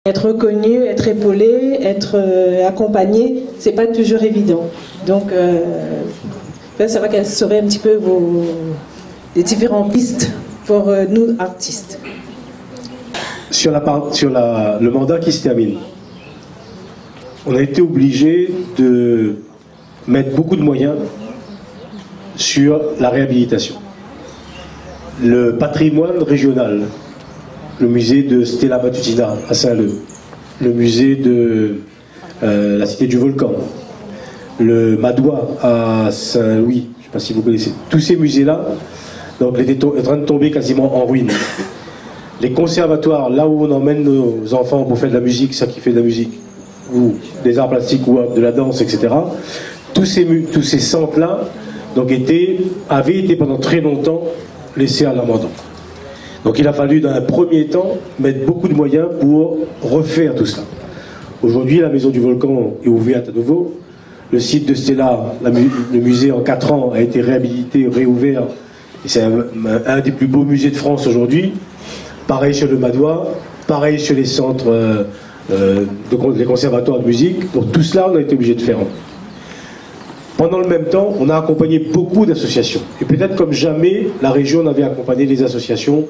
Être reconnu, être épaulé, être accompagné, c'est pas toujours évident. Donc, ça va quelles seraient un petit peu les différentes pistes pour nous artistes. Sur le mandat qui se termine, on a été obligé de mettre beaucoup de moyens sur la réhabilitation. Le patrimoine régional, le musée de Stella Matutina à Saint-Leu, le musée de la Cité du Volcan, le Madois à Saint-Louis, je ne sais pas si vous connaissez, tous ces musées-là, donc étaient en train de tomber quasiment en ruine. Les conservatoires, là où on emmène nos enfants pour faire de la musique, ça qui fait de la musique, ou des arts plastiques ou de la danse, etc., tous ces centres-là avaient été pendant très longtemps laissés à l'abandon. Donc il a fallu dans un premier temps mettre beaucoup de moyens pour refaire tout cela. Aujourd'hui, la Maison du Volcan est ouverte à nouveau. Le site de Stella, le musée en 4 ans a été réhabilité, réouvert. C'est un des plus beaux musées de France aujourd'hui. Pareil sur le Madois, pareil sur les centres, les conservatoires de musique. Donc tout cela, on a été obligé de faire. Pendant le même temps, on a accompagné beaucoup d'associations. Et peut-être comme jamais, la région n'avait accompagné les associations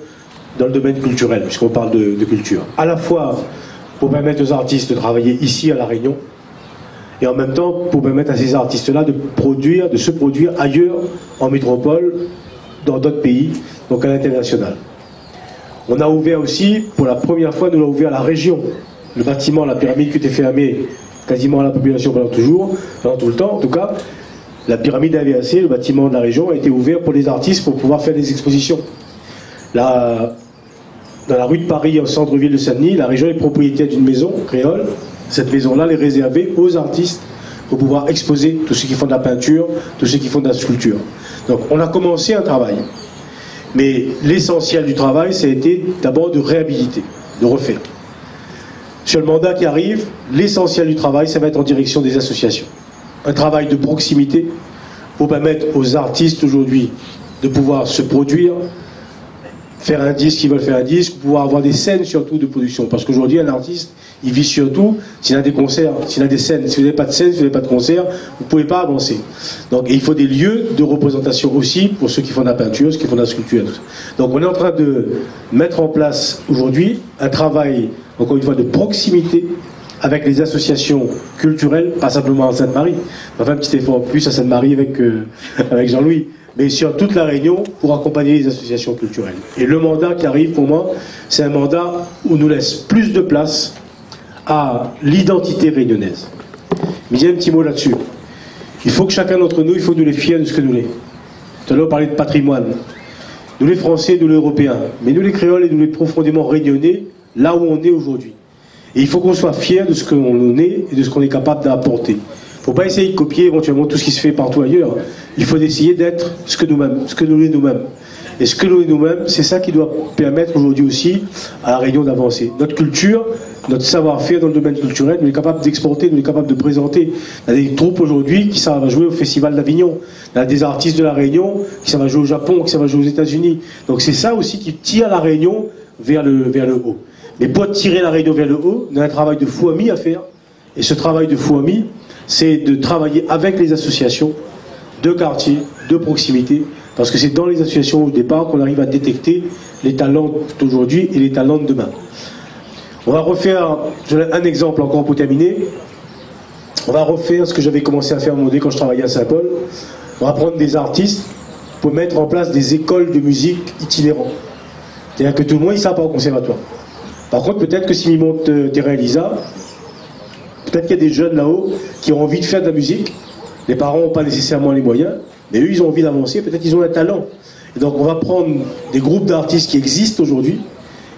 dans le domaine culturel, puisqu'on parle de culture. À la fois pour permettre aux artistes de travailler ici à La Réunion, et en même temps pour permettre à ces artistes-là de se produire ailleurs, en métropole, dans d'autres pays, donc à l'international. On a ouvert aussi, pour la première fois, nous l'avons ouvert à la région. Le bâtiment, la pyramide qui était fermée quasiment à la population pendant tout le temps, en tout cas, la pyramide AVAC, le bâtiment de la région, a été ouvert pour les artistes pour pouvoir faire des expositions. Là, dans la rue de Paris, au centre-ville de Saint-Denis, la région est propriétaire d'une maison créole. Cette maison-là est réservée aux artistes pour pouvoir exposer tous ceux qui font de la peinture, tous ceux qui font de la sculpture. Donc on a commencé un travail. Mais l'essentiel du travail, ça a été d'abord de réhabiliter, de refaire. Sur le mandat qui arrive, l'essentiel du travail, ça va être en direction des associations. Un travail de proximité pour permettre aux artistes aujourd'hui de pouvoir se produire, faire un disque, s'ils veulent faire un disque, pouvoir avoir des scènes surtout de production. Parce qu'aujourd'hui, un artiste, il vit surtout s'il a des concerts, s'il a des scènes. Si vous n'avez pas de scène, si vous n'avez pas de concert, vous ne pouvez pas avancer. Donc il faut des lieux de représentation aussi pour ceux qui font de la peinture, ceux qui font de la sculpture. Donc on est en train de mettre en place aujourd'hui un travail, encore une fois, de proximité avec les associations culturelles, pas simplement en Sainte-Marie. On va faire un petit effort en plus à Sainte-Marie avec Jean-Louis, mais sur toute la Réunion pour accompagner les associations culturelles. Et le mandat qui arrive pour moi, c'est un mandat où on nous laisse plus de place à l'identité réunionnaise. Mais il y a un petit mot là-dessus. Il faut que chacun d'entre nous, il faut nous les fier de ce que nous l'est. Tout à l'heure on parlait de patrimoine. Nous les Français, nous les Européens, mais nous les Créoles et nous les profondément réunionnais, là où on est aujourd'hui. Et il faut qu'on soit fiers de ce qu'on est et de ce qu'on est capable d'apporter. Il ne faut pas essayer de copier éventuellement tout ce qui se fait partout ailleurs. Il faut essayer d'être ce que nous est nous-mêmes. Et ce que nous est nous-mêmes, c'est ça qui doit permettre aujourd'hui aussi à La Réunion d'avancer. Notre culture, notre savoir-faire dans le domaine culturel, nous est capable d'exporter, nous est capable de présenter. Il y a des troupes aujourd'hui qui savent jouer au Festival d'Avignon. Il y a des artistes de La Réunion qui savent jouer au Japon, qui savent jouer aux États-Unis. Donc c'est ça aussi qui tire La Réunion vers le haut. Mais pour tirer La Réunion vers le haut, on a un travail de fou ami à faire. Et ce travail de fou ami, c'est de travailler avec les associations de quartier, de proximité, parce que c'est dans les associations au départ qu'on arrive à détecter les talents d'aujourd'hui et les talents de demain. On va refaire, un exemple encore pour terminer, on va refaire ce que j'avais commencé à faire à un moment donné quand je travaillais à Saint-Paul. On va prendre des artistes pour mettre en place des écoles de musique itinérantes. C'est-à-dire que tout le monde ne sera pas au conservatoire. Par contre, peut-être que s'ils montent Terrain Elisa, peut-être qu'il y a des jeunes là-haut qui ont envie de faire de la musique. Les parents n'ont pas nécessairement les moyens, mais eux, ils ont envie d'avancer, peut-être qu'ils ont un talent. Et donc, on va prendre des groupes d'artistes qui existent aujourd'hui,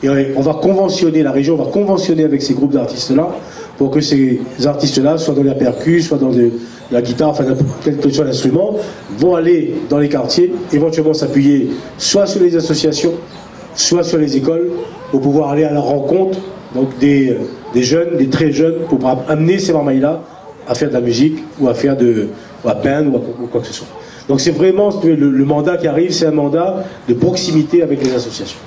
et on va conventionner, la région va conventionner avec ces groupes d'artistes-là, pour que ces artistes-là, soit dans la percus, soit dans la guitare, enfin, quel que soit l'instrument, vont aller dans les quartiers, éventuellement s'appuyer soit sur les associations, soit sur les écoles, pour pouvoir aller à la rencontre donc des jeunes, des très jeunes, pour amener ces marmailles-là à faire de la musique, ou à peindre, ou quoi que ce soit. Donc c'est vraiment le mandat qui arrive, c'est un mandat de proximité avec les associations.